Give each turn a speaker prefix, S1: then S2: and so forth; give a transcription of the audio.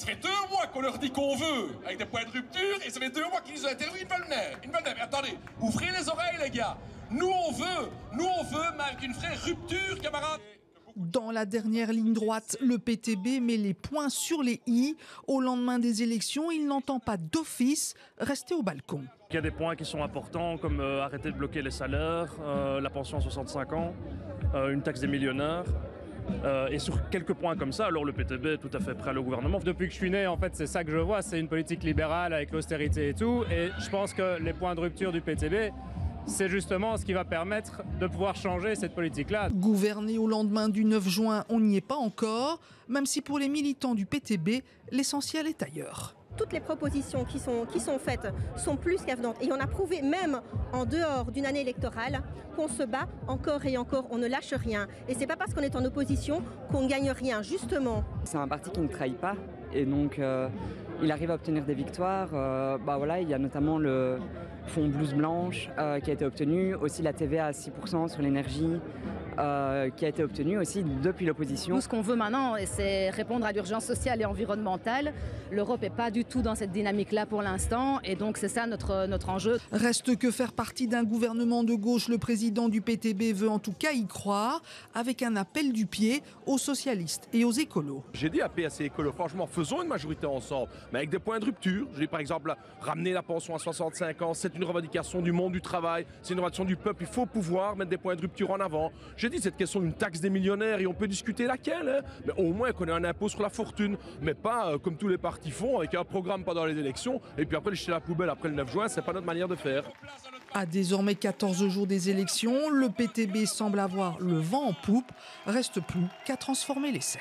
S1: Ça fait 2 mois qu'on leur dit qu'on veut, avec des points de rupture, et ça fait 2 mois qu'ils nous ont interdit une Volner. Mais attendez, ouvrez les oreilles, les gars. Nous on veut, mais avec une vraie rupture, camarades.
S2: Dans la dernière ligne droite, le PTB met les points sur les i. Au lendemain des élections, il n'entend pas d'office rester au balcon.
S3: Il y a des points qui sont importants, comme arrêter de bloquer les salaires, la pension à 65 ans, une taxe des millionnaires. Et sur quelques points comme ça, alors le PTB est tout à fait prêt à le gouvernement.
S4: Depuis que je suis né, en fait, c'est ça que je vois, c'est une politique libérale avec l'austérité et tout. Et je pense que les points de rupture du PTB, c'est justement ce qui va permettre de pouvoir changer cette politique-là.
S2: Gouverner au lendemain du 9 juin, on n'y est pas encore, même si pour les militants du PTB, l'essentiel est ailleurs.
S5: Toutes les propositions qui sont faites sont plus qu'avenantes. Et on a prouvé, même en dehors d'une année électorale, qu'on se bat encore et encore, on ne lâche rien. Et c'est pas parce qu'on est en opposition qu'on gagne rien, justement.
S6: C'est un parti qui ne trahit pas, et donc il arrive à obtenir des victoires. Voilà, il y a notamment le fonds blouse blanche qui a été obtenu, aussi la TVA à 6% sur l'énergie qui a été obtenue aussi depuis l'opposition.
S7: Nous, ce qu'on veut maintenant, c'est répondre à l'urgence sociale et environnementale. L'Europe n'est pas du tout dans cette dynamique-là pour l'instant, et donc c'est ça notre enjeu.
S2: Reste que faire partie d'un gouvernement de gauche. Le président du PTB veut en tout cas y croire, avec un appel du pied aux socialistes et aux écolos.
S8: J'ai dit à PSC Écolo, franchement, faisons une majorité ensemble, mais avec des points de rupture. J'ai par exemple ramener la pension à 65 ans, c'est une revendication du monde du travail, c'est une revendication du peuple, il faut pouvoir mettre des points de rupture en avant. J'ai dit cette question d'une taxe des millionnaires, et on peut discuter laquelle, hein, mais au moins qu'on ait un impôt sur la fortune, mais pas comme tous les partis font, avec un programme pendant les élections, et puis après le jeter à la poubelle après le 9 juin, c'est pas notre manière de faire.
S2: À désormais 14 jours des élections, le PTB semble avoir le vent en poupe, reste plus qu'à transformer l'essai.